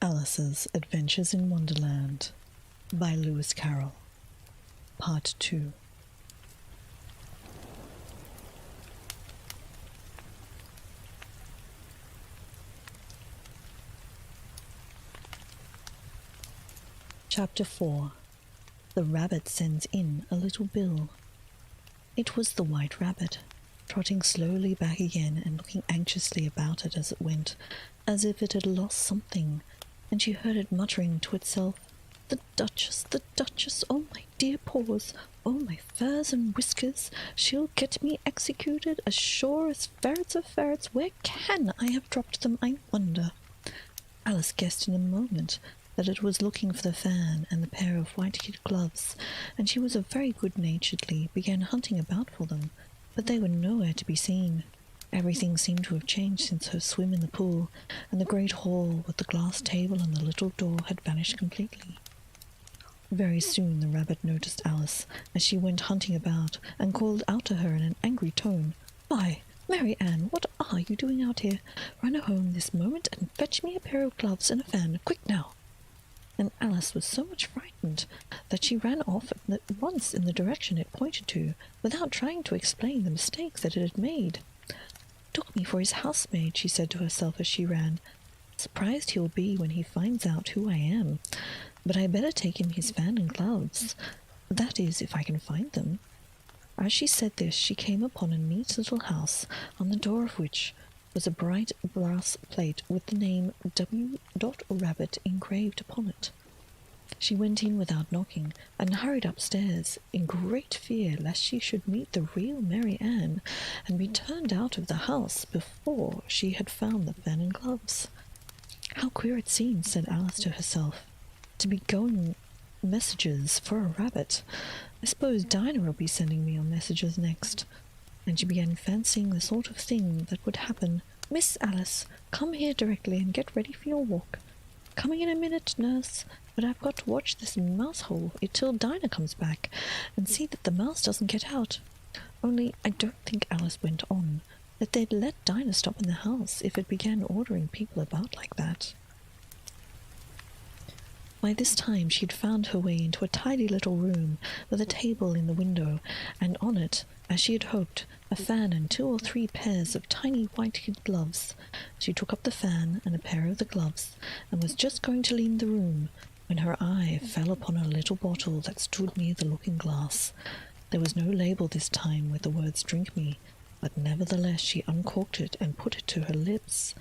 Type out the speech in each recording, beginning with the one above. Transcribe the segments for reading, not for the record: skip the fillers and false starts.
Alice's Adventures in Wonderland by Lewis Carroll, Part 2. Chapter 4. The Rabbit Sends in a Little Bill. It was the White Rabbit, trotting slowly back again and looking anxiously about it as it went, as if it had lost something, and she heard it muttering to itself, the Duchess, oh my dear paws, oh my furs and whiskers, she'll get me executed as sure as ferrets are ferrets. Where can I have dropped them, I wonder? Alice guessed in a moment that it was looking for the fan and the pair of white-kid gloves, and she was very good-naturedly began hunting about for them, but they were nowhere to be seen. Everything seemed to have changed since her swim in the pool, and the great hall with the glass table and the little door had vanished completely. Very soon the rabbit noticed Alice as she went hunting about, and called out to her in an angry tone, "Why, Mary Ann, what are you doing out here? Run home this moment and fetch me a pair of gloves and a fan, quick now!" And Alice was so much frightened that she ran off at once in the direction it pointed to, without trying to explain the mistakes that it had made. "Took me for his housemaid," she said to herself as she ran. "Surprised he'll be when he finds out who I am. But I better take him his fan and gloves. That is, if I can find them." As she said this, she came upon a neat little house, on the door of which was a bright brass plate with the name W. Rabbit engraved upon it. She went in without knocking, and hurried upstairs, in great fear lest she should meet the real Mary Ann, and be turned out of the house before she had found the fan and gloves. "How queer it seems," said Alice to herself, "to be going messages for a rabbit. I suppose Dinah will be sending me on messages next." And she began fancying the sort of thing that would happen. "Miss Alice, come here directly and get ready for your walk." "Coming in a minute, nurse, but I've got to watch this mouse hole till Dinah comes back, and see that the mouse doesn't get out." Only I don't think, Alice went on, that they'd let Dinah stop in the house if it began ordering people about like that. By this time she had found her way into a tidy little room with a table in the window, and on it, as she had hoped, a fan and 2 or 3 pairs of tiny white-kid gloves. She took up the fan and a pair of the gloves, and was just going to leave the room, when her eye fell upon a little bottle that stood near the looking-glass. There was no label this time with the words "Drink me," but nevertheless she uncorked it and put it to her lips.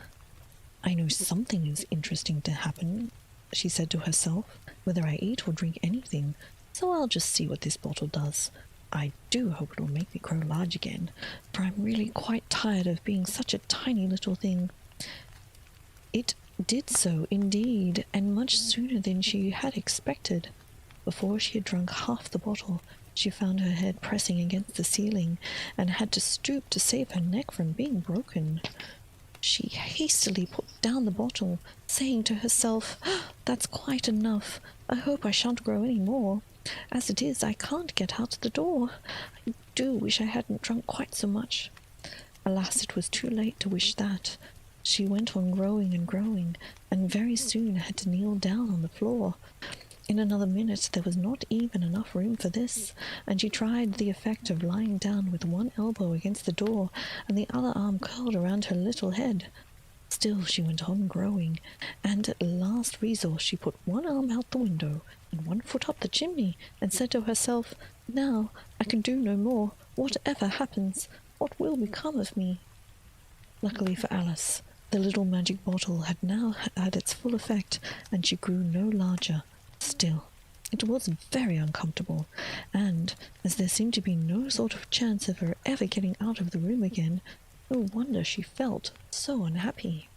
"I know something is interesting to happen," she said to herself, "whether I eat or drink anything, so I'll just see what this bottle does. I do hope it will make me grow large again, for I'm really quite tired of being such a tiny little thing." It did so indeed, and much sooner than she had expected. Before she had drunk half the bottle, she found her head pressing against the ceiling, and had to stoop to save her neck from being broken. She hastily put down the bottle, saying to herself, "That's quite enough. I hope I shan't grow any more. As it is, I can't get out the door. I do wish I hadn't drunk quite so much." Alas, it was too late to wish that. She went on growing and growing, and very soon had to kneel down on the floor. In another minute there was not even enough room for this, and she tried the effect of lying down with one elbow against the door and the other arm curled around her little head. Still she went on growing, and at last resource she put one arm out the window and one foot up the chimney, and said to herself, "Now I can do no more. Whatever happens, what will become of me?" Luckily for Alice, the little magic bottle had now had its full effect, and she grew no larger. Still, it was very uncomfortable, and, as there seemed to be no sort of chance of her ever getting out of the room again, no wonder she felt so unhappy.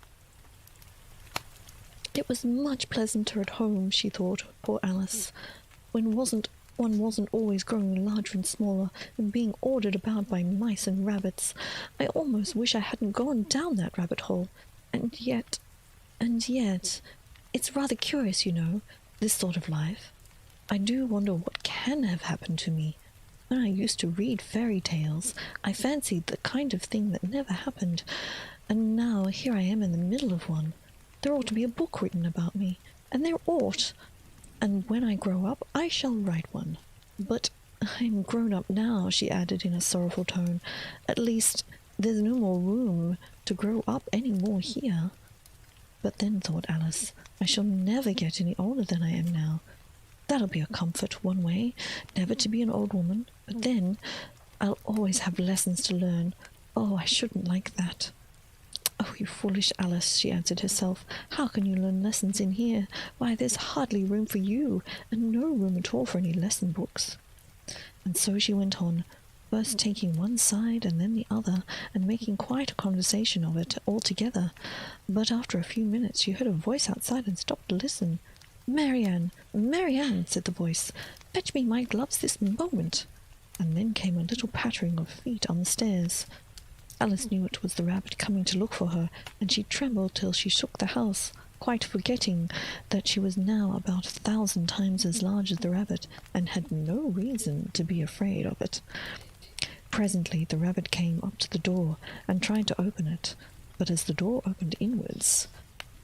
It was much pleasanter at home, she thought, poor Alice, when one wasn't always growing larger and smaller, and being ordered about by mice and rabbits. I almost wish I hadn't gone down that rabbit hole. And yet, it's rather curious, you know, this sort of life. I do wonder what can have happened to me. When I used to read fairy tales, I fancied the kind of thing that never happened, and now here I am in the middle of one. There ought to be a book written about me, and there ought. And when I grow up, I shall write one. But I'm grown up now," she added in a sorrowful tone. "At least, there's no more room to grow up any more here." But then, thought Alice, I shall never get any older than I am now. That'll be a comfort, one way, never to be an old woman. But then, I'll always have lessons to learn. Oh, I shouldn't like that. "Oh, you foolish Alice," she answered herself. "How can you learn lessons in here? Why, there's hardly room for you, and no room at all for any lesson books." And so she went on, first taking one side and then the other, and making quite a conversation of it altogether. But after a few minutes she heard a voice outside and stopped to listen. "Marianne, Marianne," said the voice, "fetch me my gloves this moment." And then came a little pattering of feet on the stairs. Alice knew it was the rabbit coming to look for her, and she trembled till she shook the house, quite forgetting that she was now about 1,000 times as large as the rabbit, and had no reason to be afraid of it. Presently the rabbit came up to the door and tried to open it, but as the door opened inwards,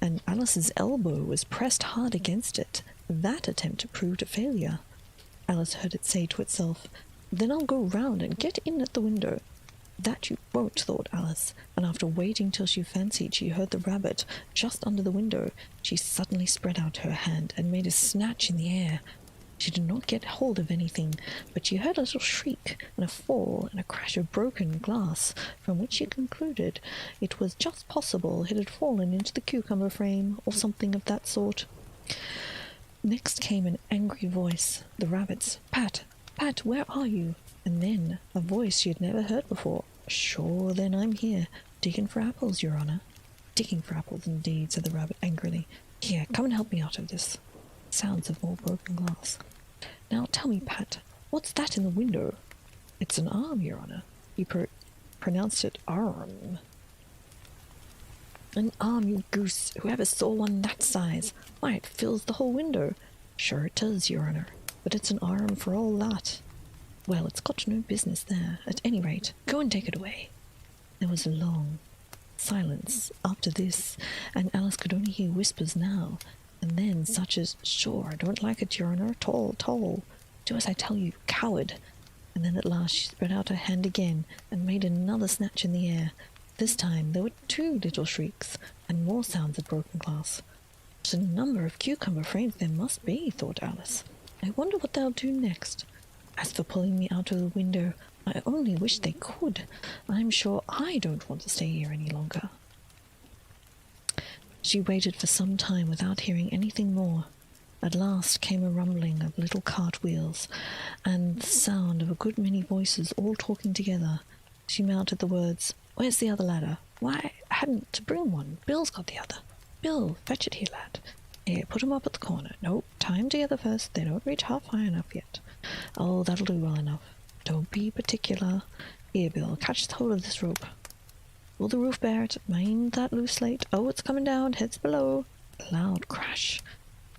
and Alice's elbow was pressed hard against it, that attempt proved a failure. Alice heard it say to itself, "Then I'll go round and get in at the window." That you won't, thought Alice, and after waiting till she fancied she heard the rabbit just under the window, she suddenly spread out her hand and made a snatch in the air. She did not get hold of anything, but she heard a little shriek and a fall and a crash of broken glass, from which she concluded it was just possible it had fallen into the cucumber frame, or something of that sort. Next came an angry voice, the rabbit's. "Pat, Pat, where are you?" And then a voice she had never heard before. "Sure, then I'm here, digging for apples, your honour." "Digging for apples, indeed," said the rabbit angrily. "Here, come and help me out of this." Sounds of more broken glass. "Now tell me, Pat, what's that in the window?" "It's an arm, your honour." He pronounced it arm. "An arm, you goose! Whoever saw one that size? Why, it fills the whole window." "Sure it does, your honour, but it's an arm for all that." "Well, it's got no business there. At any rate, go and take it away." There was a long silence after this, and Alice could only hear whispers now, and then such as, "Sure, I don't like it, your honour, toll, toll. Do as I tell you, coward." And then at last she spread out her hand again, and made another snatch in the air. This time there were 2 little shrieks, and more sounds of broken glass. "What a number of cucumber frames there must be," thought Alice. "I wonder what they'll do next. As for pulling me out of the window, I only wish they could. I'm sure I don't want to stay here any longer." She waited for some time without hearing anything more. At last came a rumbling of little cart wheels, and the sound of a good many voices all talking together. She mounted the words, "Where's the other ladder? Why, I hadn't to bring one. Bill's got the other. Bill, fetch it here, lad. Here, put 'em up at the corner. No, tie 'em together first. They don't reach half high enough yet. Oh, that'll do well enough. Don't be particular. Here, Bill, catch hold of this rope. Will the roof bear it? Mind that loose slate. Oh, it's coming down. Heads below." A loud crash.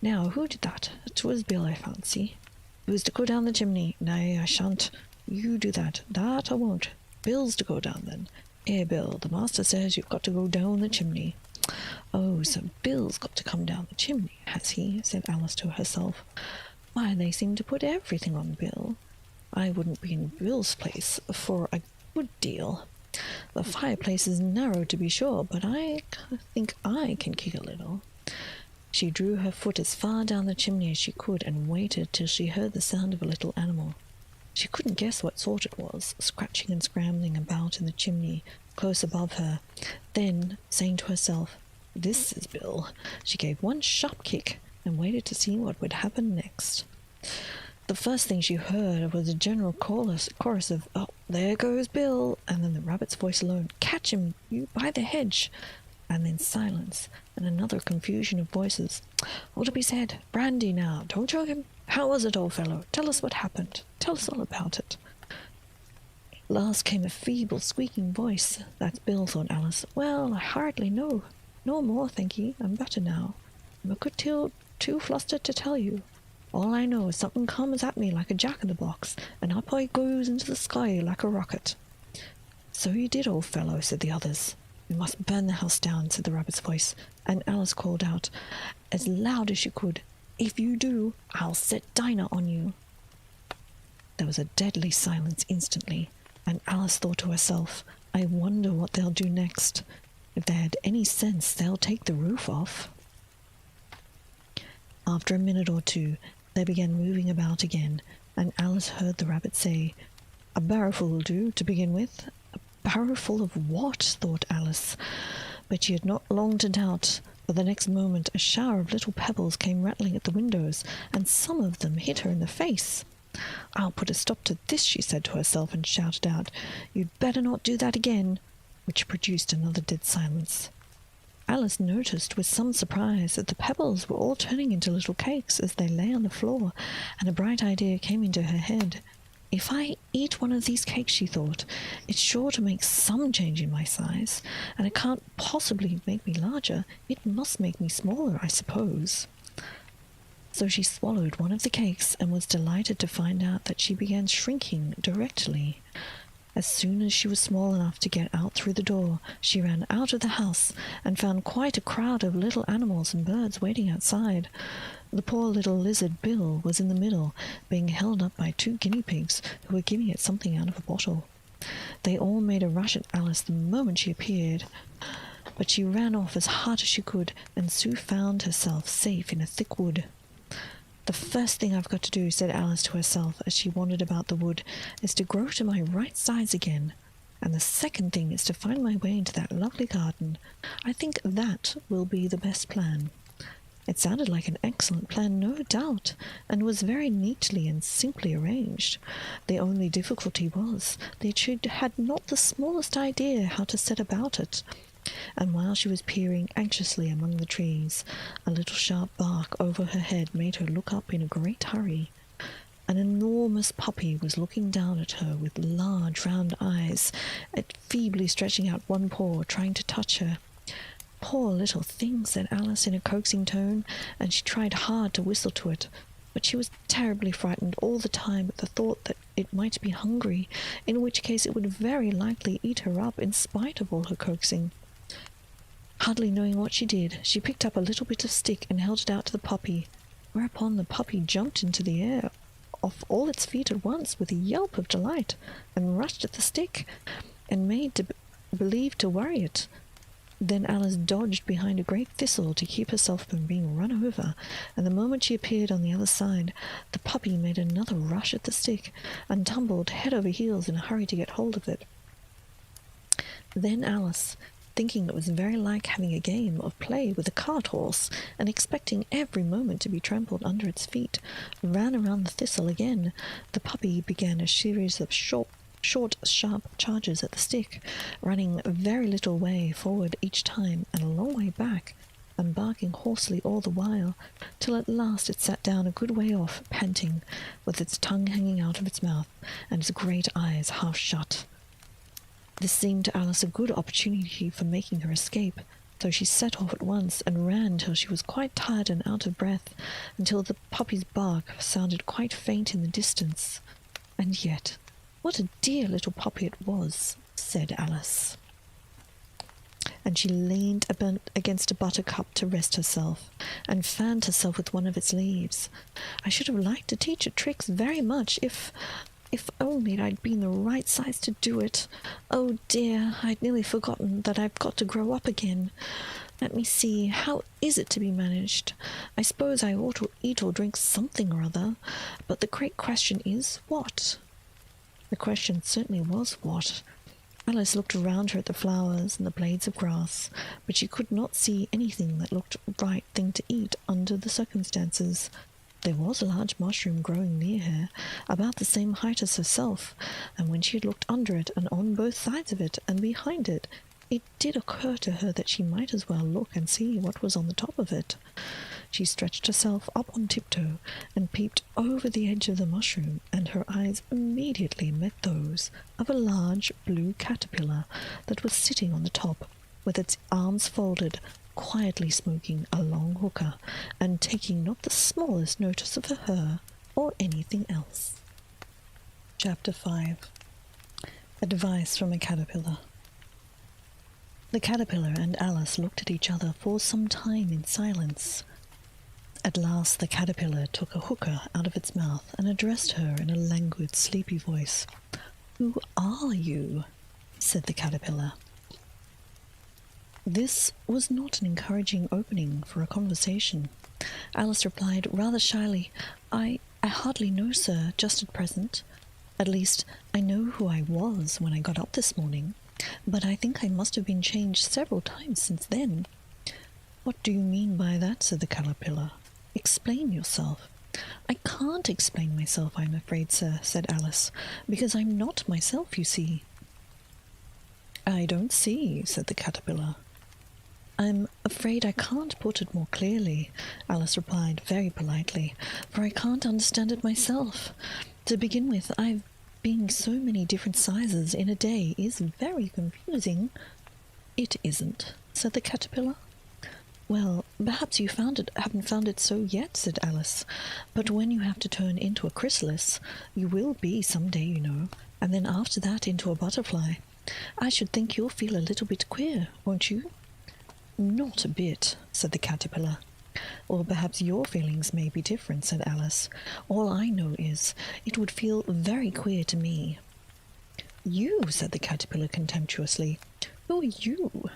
"Now, who did that? It was Bill, I fancy." "Who's to go down the chimney?" "Nay, I shan't." "You do that." "That I won't." "Bill's to go down, then." "Here, Bill, the master says you've got to go down the chimney." "Oh, so Bill's got to come down the chimney, has he?" said Alice to herself. "Why, they seem to put everything on Bill. I wouldn't be in Bill's place for a good deal. The fireplace is narrow, to be sure, but I think I can kick a little." She drew her foot as far down the chimney as she could, and waited till she heard the sound of a little animal. She couldn't guess what sort it was, scratching and scrambling about in the chimney close above her. Then, saying to herself, "This is Bill," she gave one sharp kick, and waited to see what would happen next. The first thing she heard was a general chorus of, "Oh, there goes Bill," and then the rabbit's voice alone, "Catch him, you, by the hedge." And then silence, and another confusion of voices. "All to be said. Brandy now. Don't choke him. How was it, old fellow? Tell us what happened. Tell us all about it." Last came a feeble, squeaking voice. "That's Bill," thought Alice. "Well, I hardly know. No more, thank ye. I'm better now. I'm a good deal too flustered to tell you. All I know is something comes at me like a jack-in-the-box, and up I goes into the sky like a rocket." "So you did, old fellow," said the others. "We must burn the house down," said the rabbit's voice, and Alice called out as loud as she could, "If you do, I'll set Dinah on you." There was a deadly silence instantly, and Alice thought to herself, "I wonder what they'll do next. If they had any sense, they'll take the roof off." After a minute or two, they began moving about again, and Alice heard the rabbit say, "A barrowful will do, to begin with." A barrowful of what? thought Alice. But she had not long to doubt, for the next moment a shower of little pebbles came rattling at the windows, and some of them hit her in the face. "I'll put a stop to this," she said to herself, and shouted out, "You'd better not do that again," which produced another dead silence. Alice noticed with some surprise that the pebbles were all turning into little cakes as they lay on the floor, and a bright idea came into her head. "If I eat one of these cakes," she thought, "it's sure to make some change in my size, and it can't possibly make me larger. It must make me smaller, I suppose." So she swallowed one of the cakes and was delighted to find out that she began shrinking directly. As soon as she was small enough to get out through the door, she ran out of the house and found quite a crowd of little animals and birds waiting outside. The poor little lizard Bill was in the middle, being held up by 2 guinea pigs who were giving it something out of a bottle. They all made a rush at Alice the moment she appeared, but she ran off as hard as she could and soon found herself safe in a thick wood. "The first thing I've got to do," said Alice to herself as she wandered about the wood, "is to grow to my right size again. And the second thing is to find my way into that lovely garden. I think that will be the best plan." It sounded like an excellent plan, no doubt, and was very neatly and simply arranged. The only difficulty was that she had not the smallest idea how to set about it. And while she was peering anxiously among the trees, a little sharp bark over her head made her look up in a great hurry. An enormous puppy was looking down at her with large round eyes, feebly stretching out one paw, trying to touch her. "Poor little thing," said Alice in a coaxing tone, and she tried hard to whistle to it. But she was terribly frightened all the time at the thought that it might be hungry, in which case it would very likely eat her up in spite of all her coaxing. Hardly knowing what she did, she picked up a little bit of stick and held it out to the puppy, whereupon the puppy jumped into the air off all its feet at once with a yelp of delight, and rushed at the stick, and made to believe to worry it. Then Alice dodged behind a great thistle to keep herself from being run over, and the moment she appeared on the other side, the puppy made another rush at the stick, and tumbled head over heels in a hurry to get hold of it. Then Alice, thinking it was very like having a game of play with a cart horse, and expecting every moment to be trampled under its feet, ran around the thistle again. The puppy began a series of short, sharp charges at the stick, running a very little way forward each time and a long way back, and barking hoarsely all the while, till at last it sat down a good way off, panting, with its tongue hanging out of its mouth, and its great eyes half shut. This seemed to Alice a good opportunity for making her escape, so she set off at once and ran till she was quite tired and out of breath, until the puppy's bark sounded quite faint in the distance. And yet, what a dear little puppy it was, said Alice. And she leaned against a buttercup to rest herself, and fanned herself with one of its leaves. "I should have liked to teach it tricks very much, if only I'd been the right size to do it. Oh dear, I'd nearly forgotten that I've got to grow up again. Let me see, how is it to be managed? I suppose I ought to eat or drink something or other, but the great question is, what?" The question certainly was what. Alice looked around her at the flowers and the blades of grass, but she could not see anything that looked the right thing to eat under the circumstances. There was a large mushroom growing near her, about the same height as herself, and when she had looked under it and on both sides of it and behind it, it did occur to her that she might as well look and see what was on the top of it. She stretched herself up on tiptoe and peeped over the edge of the mushroom, and her eyes immediately met those of a large blue caterpillar that was sitting on the top, with its arms folded, quietly smoking a long hookah, and taking not the smallest notice of her or anything else. Chapter 5. Advice from a Caterpillar. The caterpillar and Alice looked at each other for some time in silence. At last the caterpillar took a hookah out of its mouth and addressed her in a languid, sleepy voice. "Who are you?" said the caterpillar. This was not an encouraging opening for a conversation. Alice replied rather shyly, I hardly know, sir, just at present. At least, I know who I was when I got up this morning, but I think I must have been changed several times since then." "What do you mean by that?" said the caterpillar. "Explain yourself." "I can't explain myself, I'm afraid, sir," said Alice, "because I'm not myself, you see." "I don't see," said the caterpillar. "I'm afraid I can't put it more clearly," Alice replied very politely, "for I can't understand it myself. To begin with, I've been so many different sizes in a day is very confusing." "It isn't," said the caterpillar. "Well, perhaps you haven't found it so yet," said Alice, "but when you have to turn into a chrysalis, you will be some day, you know, and then after that into a butterfly. I should think you'll feel a little bit queer, won't you?" "Not a bit," said the caterpillar. "Or perhaps your feelings may be different," said Alice. "All I know is, it would feel very queer to me." "You," said the caterpillar contemptuously. "Who are you?"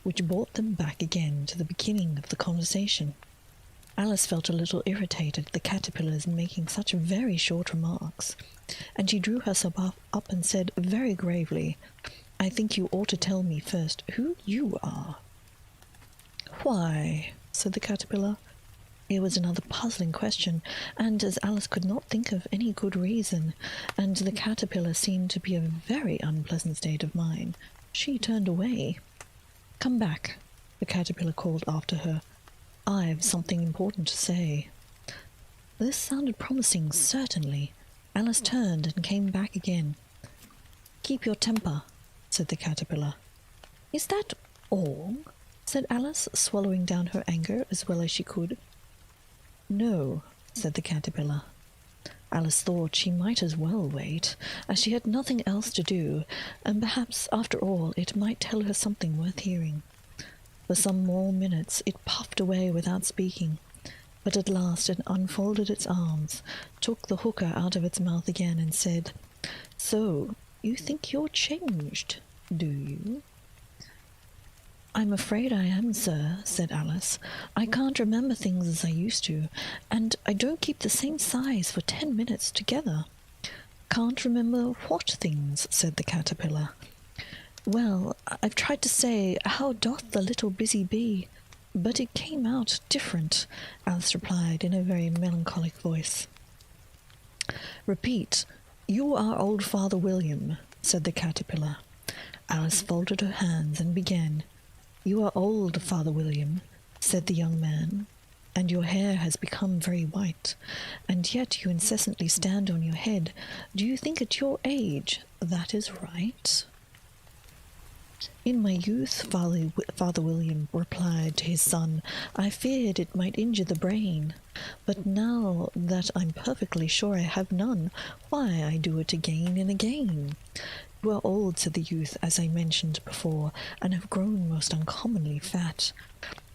Which brought them back again to the beginning of the conversation. Alice felt a little irritated at the caterpillar's making such very short remarks, and she drew herself up and said very gravely, "I think you ought to tell me first who you are." "Why?" said the caterpillar. It was another puzzling question, and as Alice could not think of any good reason, and the caterpillar seemed to be in a very unpleasant state of mind, she turned away. "Come back," the caterpillar called after her. "I've something important to say." This sounded promising, certainly. Alice turned and came back again. "Keep your temper," said the caterpillar. "Is that all?" said Alice, swallowing down her anger as well as she could. "No," said the caterpillar. Alice thought she might as well wait, as she had nothing else to do, and perhaps, after all, it might tell her something worth hearing. For some more minutes it puffed away without speaking, but at last it unfolded its arms, took the hookah out of its mouth again, and said, "So, you think you're changed, do you?" "I'm afraid I am, sir," said Alice. "I can't remember things as I used to, and I don't keep the same size for 10 minutes together." "Can't remember what things?" said the caterpillar. "Well, I've tried to say, 'How doth the little busy bee?' but it came out different," Alice replied in a very melancholic voice. "Repeat, 'You are old Father William,'" said the caterpillar. Alice folded her hands and began. "You are old, Father William," said the young man, "and your hair has become very white, and yet you incessantly stand on your head. Do you think at your age that is right?" "In my youth," Father William replied to his son, "I feared it might injure the brain, but now that I'm perfectly sure I have none, why, I do it again and again." "You are old," said the youth, "as I mentioned before, and have grown most uncommonly fat.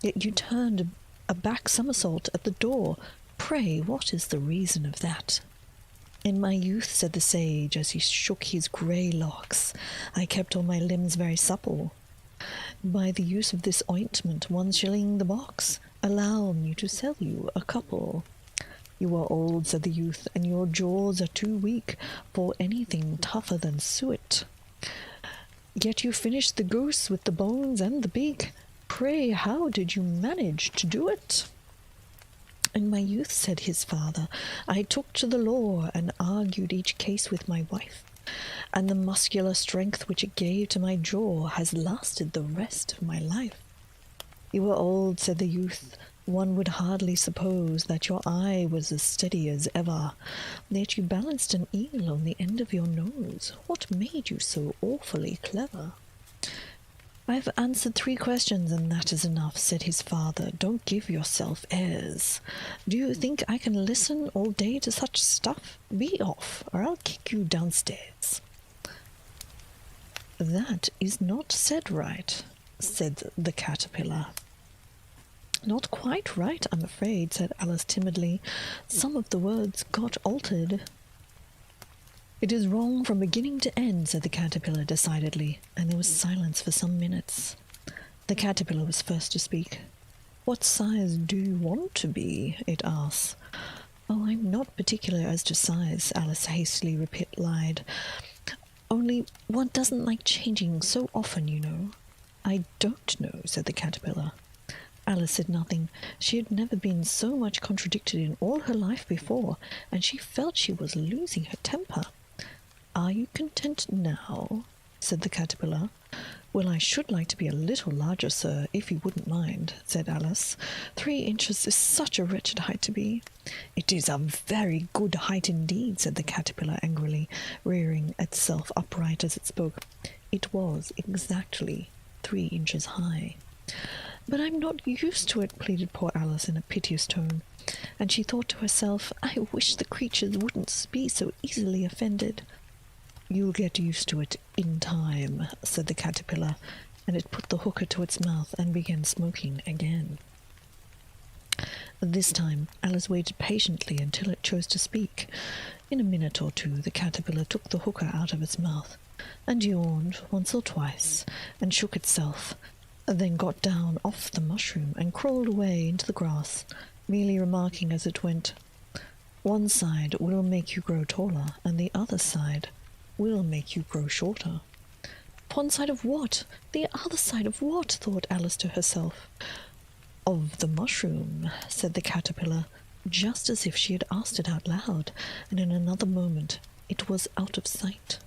Yet you turned a back somersault at the door. Pray, what is the reason of that?" "In my youth," said the sage, as he shook his grey locks, "I kept all my limbs very supple. By the use of this ointment, 1 shilling the box. Allow me to sell you a couple." "You are old," said the youth, "and your jaws are too weak for anything tougher than suet. Yet you finished the goose with the bones and the beak. Pray, how did you manage to do it?" "In my youth," said his father, "I took to the law and argued each case with my wife, and the muscular strength which it gave to my jaw has lasted the rest of my life." "You are old," said the youth. "One would hardly suppose that your eye was as steady as ever, yet you balanced an eel on the end of your nose. What made you so awfully clever?" "I've answered 3 questions, and that is enough," said his father. "Don't give yourself airs. Do you think I can listen all day to such stuff? Be off, or I'll kick you downstairs." "That is not said right," said the caterpillar. Not quite right, I'm afraid, said Alice timidly. Some of the words got altered. It is wrong from beginning to end, said the caterpillar decidedly, and there was silence for some minutes. The caterpillar was first to speak. What size do you want to be? It asked. Oh, I'm not particular as to size, Alice hastily replied. Only one doesn't like changing so often, you know. I don't know, said the caterpillar. Alice said nothing. She had never been so much contradicted in all her life before, and she felt she was losing her temper. Are you content now? Said the caterpillar. Well, I should like to be a little larger, sir, if you wouldn't mind, said Alice. 3 inches is such a wretched height to be. It is a very good height indeed, said the caterpillar angrily, rearing itself upright as it spoke. It was exactly 3 inches high. But I'm not used to it, pleaded poor Alice in a piteous tone, and she thought to herself, I wish the creatures wouldn't be so easily offended. You'll get used to it in time, said the caterpillar, and it put the hookah to its mouth and began smoking again. This time Alice waited patiently until it chose to speak. In a minute or two the caterpillar took the hookah out of its mouth, and yawned once or twice, and shook itself, then got down off the mushroom and crawled away into the grass, merely remarking as it went, One side will make you grow taller, and the other side will make you grow shorter. One side of what? The other side of what? Thought Alice to herself. Of the mushroom, said the caterpillar, just as if she had asked it out loud, and in another moment it was out of sight.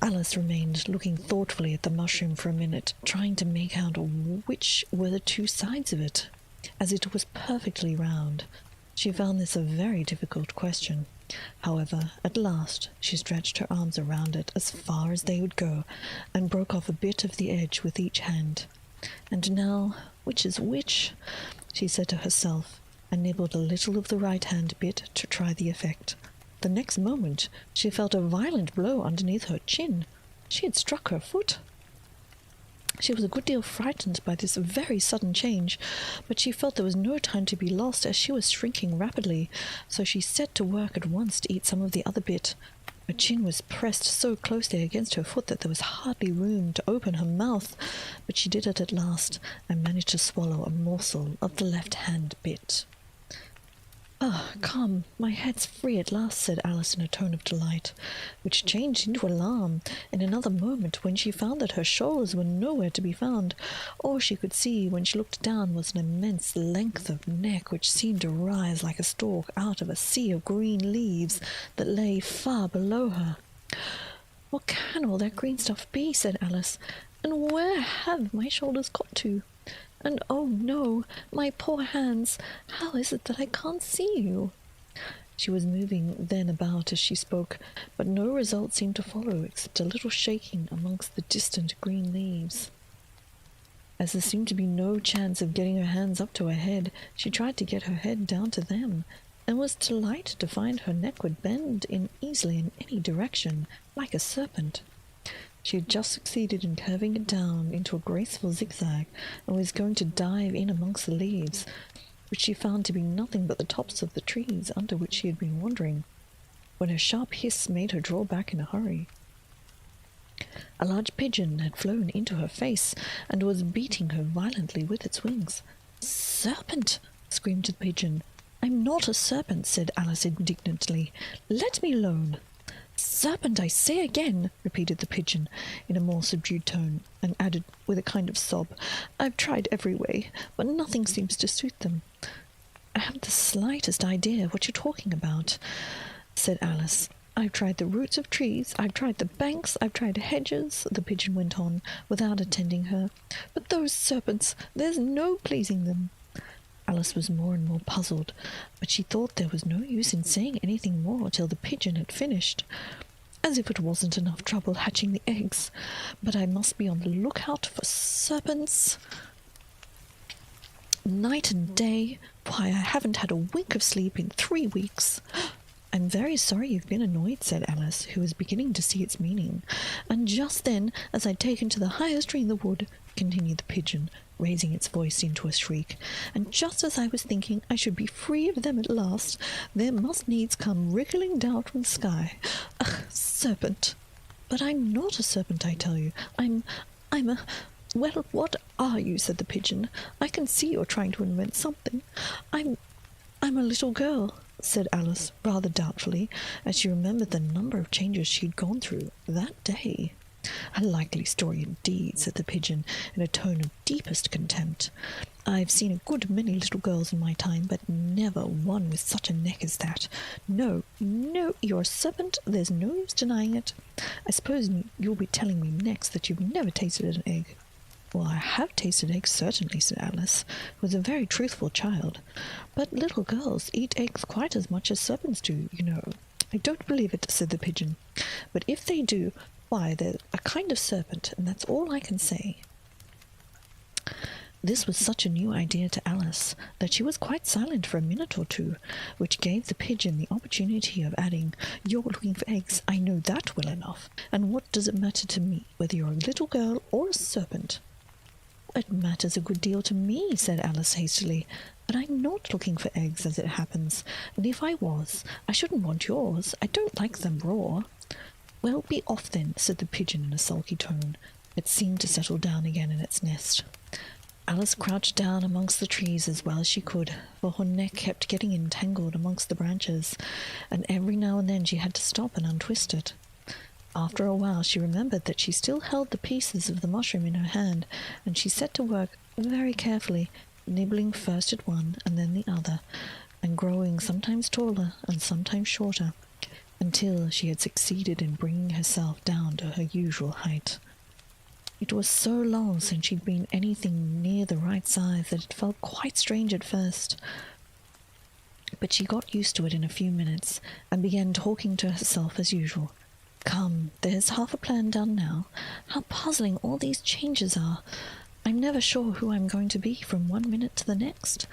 Alice remained looking thoughtfully at the mushroom for a minute, trying to make out which were the 2 sides of it, as it was perfectly round. She found this a very difficult question. However, at last she stretched her arms around it as far as they would go, and broke off a bit of the edge with each hand. And now, which is which? She said to herself, and nibbled a little of the right-hand bit to try the effect. The next moment she felt a violent blow underneath her chin. She had struck her foot. She was a good deal frightened by this very sudden change, but she felt there was no time to be lost, as she was shrinking rapidly, so she set to work at once to eat some of the other bit. Her chin was pressed so closely against her foot that there was hardly room to open her mouth, but she did it at last, and managed to swallow a morsel of the left-hand bit. "Ah, come, my head's free at last," said Alice in a tone of delight, which changed into alarm in another moment when she found that her shoulders were nowhere to be found. All she could see when she looked down was an immense length of neck which seemed to rise like a stalk out of a sea of green leaves that lay far below her. "What can all that green stuff be?" said Alice, "and where have my shoulders got to? And oh no, my poor hands, how is it that I can't see you?" She was moving then about as she spoke, but no result seemed to follow except a little shaking amongst the distant green leaves. As there seemed to be no chance of getting her hands up to her head, she tried to get her head down to them, and was delighted to find her neck would bend easily in any direction, like a serpent. She had just succeeded in curving it down into a graceful zigzag, and was going to dive in amongst the leaves, which she found to be nothing but the tops of the trees under which she had been wandering, when a sharp hiss made her draw back in a hurry. A large pigeon had flown into her face, and was beating her violently with its wings. "Serpent!" screamed the pigeon. "I'm not a serpent," said Alice indignantly. "Let me alone." "Serpent, I say again," repeated the pigeon in a more subdued tone, and added with a kind of sob, "I've tried every way, but nothing seems to suit them." "I haven't the slightest idea what you're talking about," said Alice. "I've tried the roots of trees, I've tried the banks, I've tried hedges," the pigeon went on, without attending her. "But those serpents, there's no pleasing them." Alice was more and more puzzled, but she thought there was no use in saying anything more till the pigeon had finished. "As if it wasn't enough trouble hatching the eggs, but I must be on the lookout for serpents night and day. Why, I haven't had a wink of sleep in 3 weeks. I'm very sorry you've been annoyed, said Alice, who was beginning to see its meaning. And just then, as I'd taken to the highest tree in the wood, continued the pigeon, raising its voice into a shriek, and just as I was thinking I should be free of them at last, there must needs come wriggling down from the sky a serpent. But I'm not a serpent, I tell you. I'm a... Well, what are you? Said the pigeon. I can see you're trying to invent something. I'm a little girl, said Alice, rather doubtfully, as she remembered the number of changes she had gone through that day. A likely story indeed, said the pigeon, in a tone of deepest contempt. I've seen a good many little girls in my time, but never one with such a neck as that. No, you're a serpent, there's no use denying it. I suppose you'll be telling me next that you've never tasted an egg. Well, I have tasted eggs, certainly, said Alice, who was a very truthful child. But little girls eat eggs quite as much as serpents do, you know. I don't believe it, said the pigeon. But if they do, why, they're a kind of serpent, and that's all I can say. This was such a new idea to Alice that she was quite silent for a minute or two, which gave the pigeon the opportunity of adding, "You're looking for eggs, I know that well enough, and what does it matter to me whether you're a little girl or a serpent?" "It matters a good deal to me," said Alice hastily, "but I'm not looking for eggs as it happens, and if I was, I shouldn't want yours. I don't like them raw." "Well, be off then," said the pigeon in a sulky tone. It seemed to settle down again in its nest. Alice crouched down amongst the trees as well as she could, for her neck kept getting entangled amongst the branches, and every now and then she had to stop and untwist it. After a while she remembered that she still held the pieces of the mushroom in her hand, and she set to work very carefully, nibbling first at one and then the other, and growing sometimes taller and sometimes shorter, until she had succeeded in bringing herself down to her usual height. It was so long since she'd been anything near the right size that it felt quite strange at first. But she got used to it in a few minutes, and began talking to herself as usual. "Come, there's half a plan done now. How puzzling all these changes are! I'm never sure who I'm going to be from one minute to the next.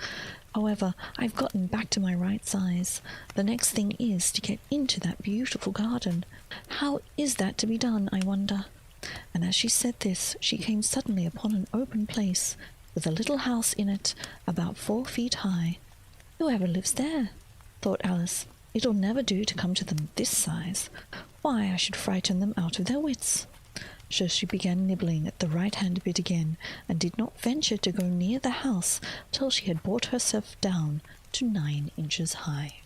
However, I've gotten back to my right size. The next thing is to get into that beautiful garden. How is that to be done, I wonder?" And as she said this, she came suddenly upon an open place, with a little house in it, about 4 feet high. "Whoever lives there?" thought Alice. "It'll never do to come to them this size. Why, I should frighten them out of their wits." So she began nibbling at the right-hand bit again, and did not venture to go near the house till she had brought herself down to 9 inches high.